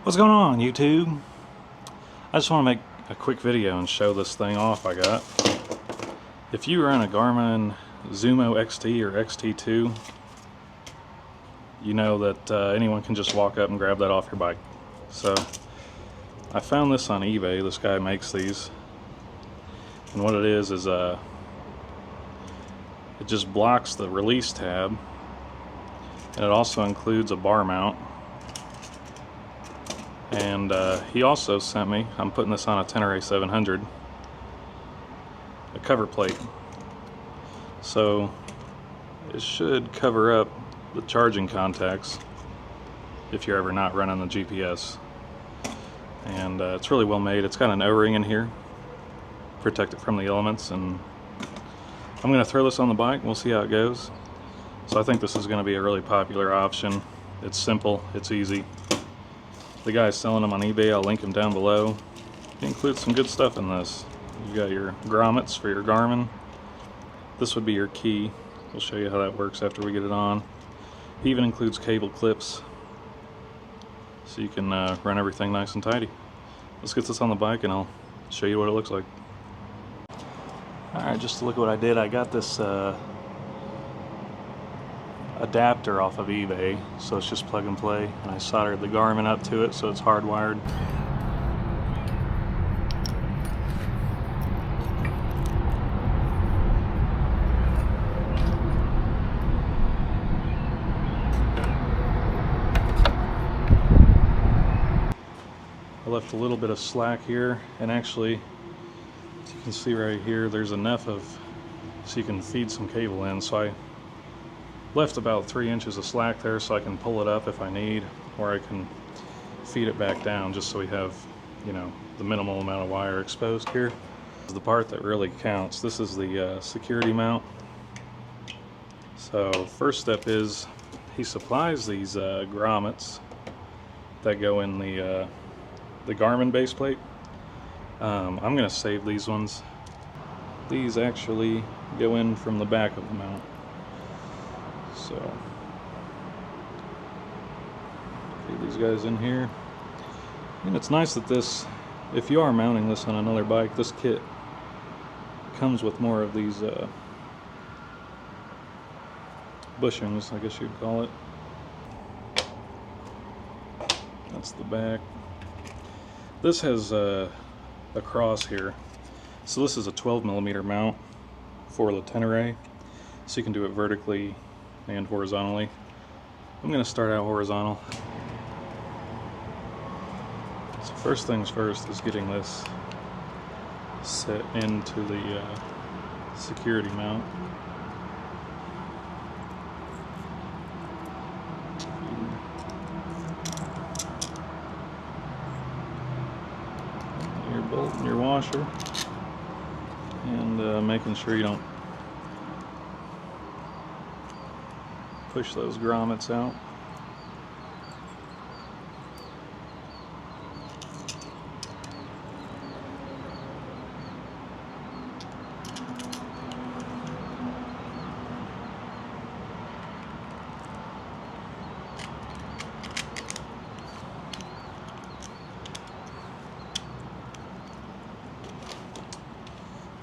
What's going on, YouTube? I just want to make a quick video and show this thing off I got. If you run a Garmin Zumo XT or XT2, you know that anyone can just walk up and grab that off your bike. So I found this on eBay. This guy makes these, and what it is it just blocks the release tab, and it also includes a bar mount. And he also sent me, I'm putting this on a Tenere 700, a cover plate. So it should cover up the charging contacts if you're ever not running the GPS. And it's really well made. It's got an O-ring in here, protect it from the elements. And I'm going to throw this on the bike and we'll see how it goes. So I think this is going to be a really popular option. It's simple, it's easy. The guy's selling them on eBay. I'll link him down below. He includes some good stuff in this. You've got your grommets for your Garmin. This would be your key. We'll show you how that works after we get it on. He even includes cable clips, so you can run everything nice and tidy. Let's get this on the bike and I'll show you what it looks like. Alright, just to look at what I did, I got this adapter off of eBay, so it's just plug and play, and I soldered the Garmin up to it so it's hardwired. I left a little bit of slack here, and actually, as you can see right here, there's enough so you can feed some cable in, so I left about 3 inches of slack there so I can pull it up if I need, or I can feed it back down just so we have, you know, the minimal amount of wire exposed here. This is the part that really counts. This is the security mount. So first step is he supplies these grommets that go in the Garmin base plate. I'm going to save these ones. These actually go in from the back of the mount. So, get these guys in here. And it's nice that this, if you are mounting this on another bike, this kit comes with more of these bushings, I guess you'd call it. That's the back. This has a cross here. So this is a 12mm mount for the Tenere, so you can do it vertically and horizontally. I'm going to start out horizontal. So first things first is getting this set into the security mount. Your bolt and your washer, and making sure you don't push those grommets out.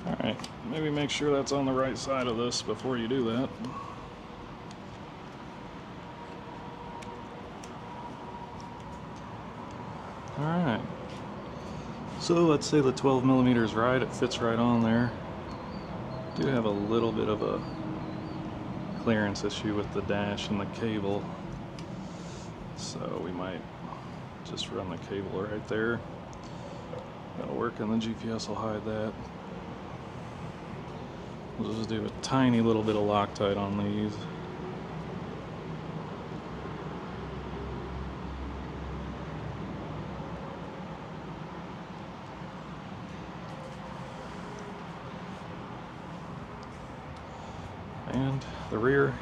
Alright, maybe make sure that's on the right side of this before you do that. Alright, so let's say the 12mm is right, it fits right on there. Do have a little bit of a clearance issue with the dash and the cable, so we might just run the cable right there. That'll work, and the GPS will hide that. We'll just do a tiny little bit of Loctite on these. And the rear,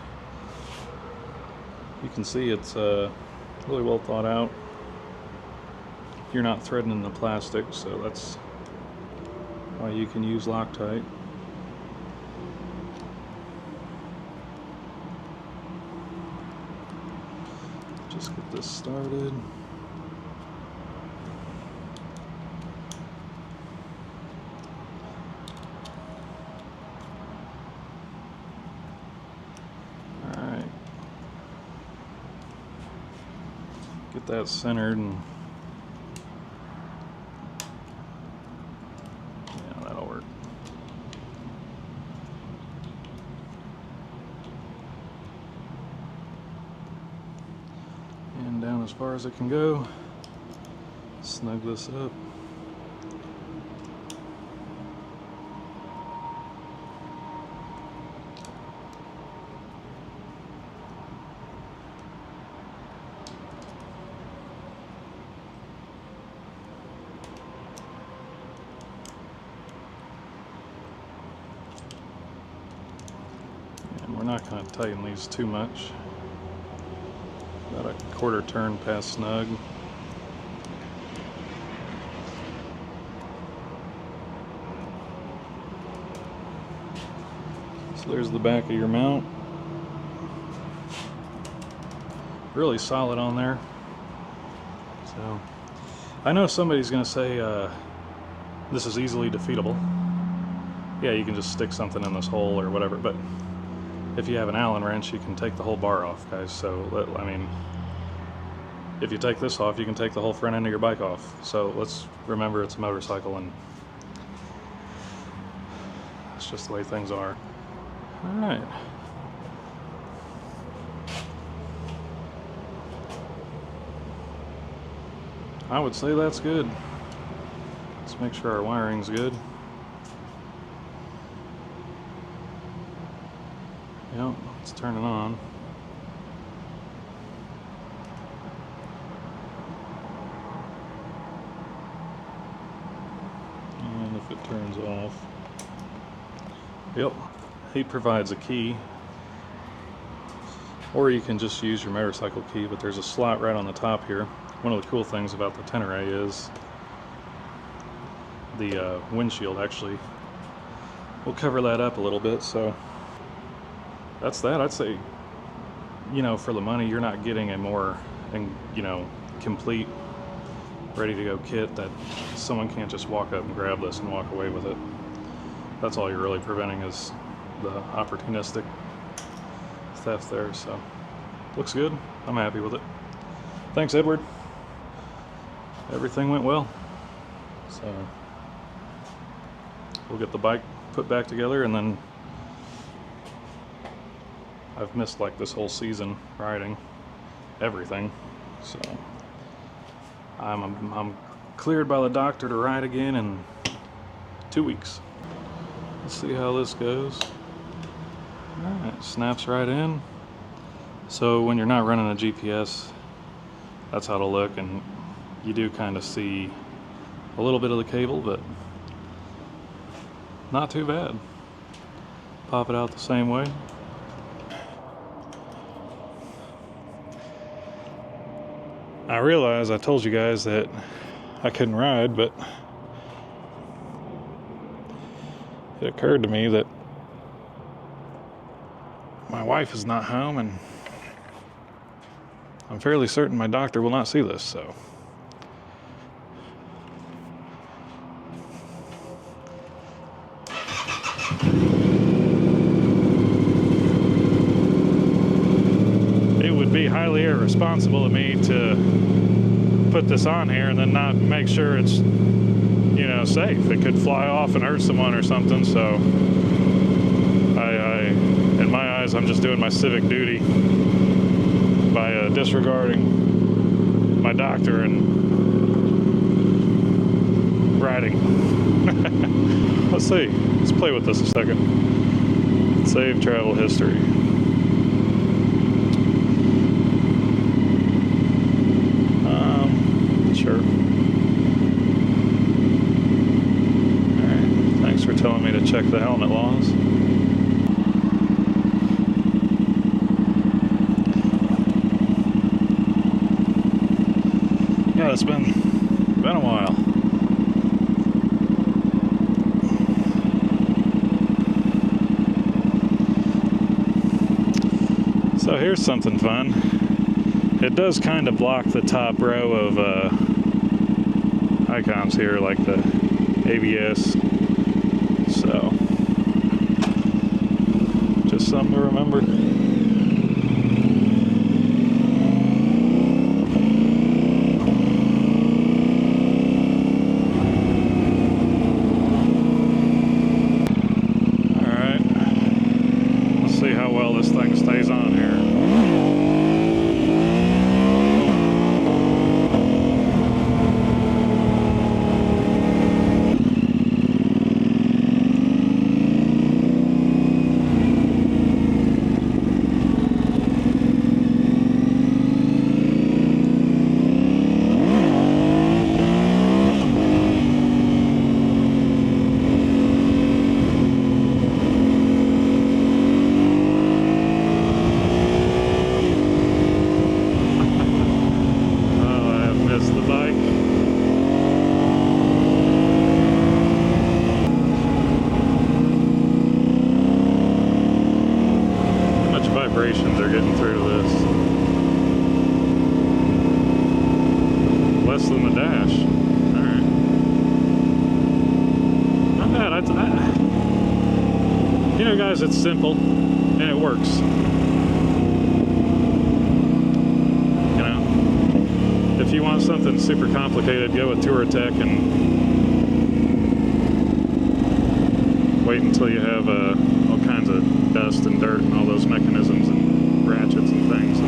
you can see it's really well thought out. You're not threading in the plastic, so that's why you can use Loctite. Just get this started. Get that centered, and yeah, that'll work. And down as far as it can go. Snug this up. We're not going to tighten these too much. About a quarter turn past snug. So there's the back of your mount. Really solid on there. So I know somebody's going to say this is easily defeatable. Yeah, you can just stick something in this hole or whatever, but if you have an Allen wrench, you can take the whole bar off, guys. So, I mean, if you take this off, you can take the whole front end of your bike off. So let's remember it's a motorcycle, and it's just the way things are. All right. I would say that's good. Let's make sure our wiring's good. Yep, let's turn it on. And if it turns off, yep, he provides a key. Or you can just use your motorcycle key, but there's a slot right on the top here. One of the cool things about the Tenere is the windshield actually will cover that up a little bit, so that's that. I'd say, you know, for the money, you're not getting a more, you know, complete, ready to go kit that someone can't just walk up and grab this and walk away with it. That's all you're really preventing is the opportunistic theft there. So looks good. I'm happy with it. Thanks, Edward. Everything went well. So we'll get the bike put back together, and then I've missed like this whole season riding everything, so I'm cleared by the doctor to ride again in 2 weeks. Let's see how this goes. Alright, snaps right in. So when you're not running a GPS, that's how it'll look, and you do kind of see a little bit of the cable, but not too bad. Pop it out the same way. I realize I told you guys that I couldn't ride, but it occurred to me that my wife is not home, and I'm fairly certain my doctor will not see this, so it would be highly irresponsible of me to put this on here and then not make sure it's, you know, safe. It could fly off and hurt someone or something, so in my eyes, I'm just doing my civic duty by disregarding my doctor and riding. Let's see. Let's play with this a second. Save travel history. Sure. Alright. Thanks for telling me to check the helmet laws. Yeah, it's been a while. So here's something fun. It does kind of block the top row of icons here, like the ABS. So just something to remember. less than the dash. Alright. Not bad. You know, guys, it's simple and it works. You know, if you want something super complicated, go with touratech and wait until you have all kinds of dust and dirt and all those mechanisms and ratchets and things.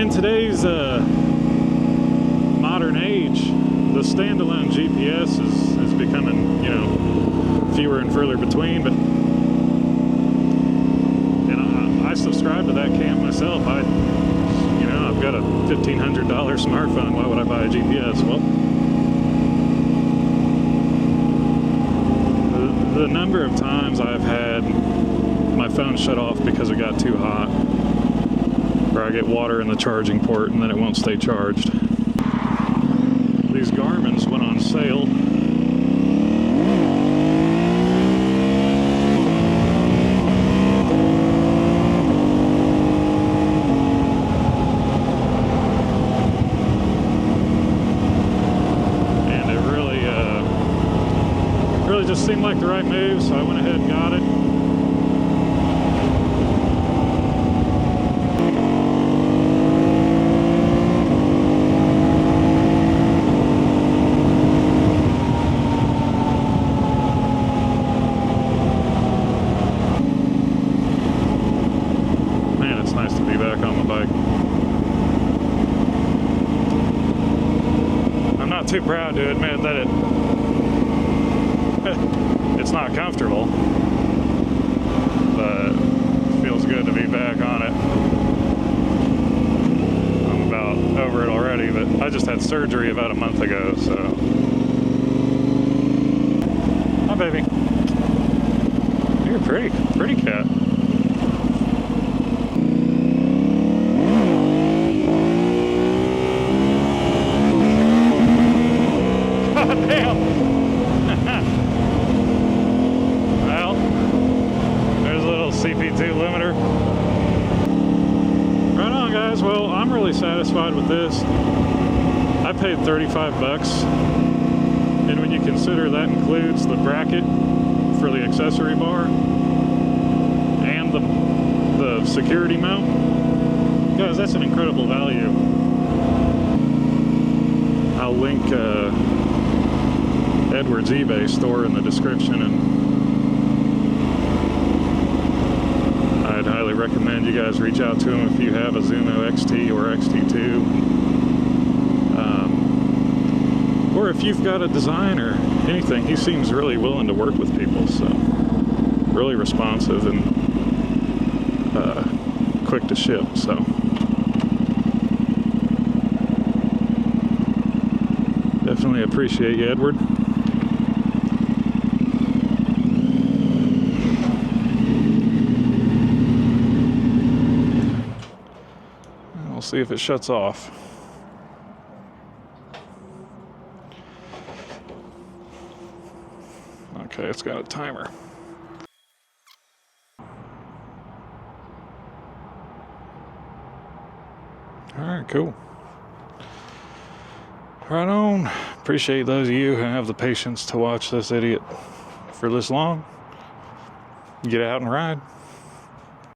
In today's modern age, the standalone GPS is becoming, you know, fewer and further between. But I subscribe to that camp myself. I've got a $1,500 smartphone. Why would I buy a GPS? Well, the number of times I've had my phone shut off because it got too hot, or I get water in the charging port and then it won't stay charged. These Garmin's went on sale. And it really just seemed like the right move, so I went ahead and got it. Too proud to admit that it's not comfortable, but it feels good to be back on it. I'm about over it already, but I just had surgery about a month ago, so. Hi, baby. You're a pretty cat. Well, there's a little CP2 limiter. Right on, guys. Well, I'm really satisfied with this. I paid $35, and when you consider that includes the bracket for the accessory bar and the security mount, guys, that's an incredible value. I'll link Edward's eBay store in the description, and I'd highly recommend you guys reach out to him if you have a Zumo XT or XT2, or if you've got a design or anything. He seems really willing to work with people, so really responsive and quick to ship. So definitely appreciate you, Edward. We'll see if it shuts off. Okay, it's got a timer. All right, cool. Right on. Appreciate those of you who have the patience to watch this idiot for this long. Get out and ride.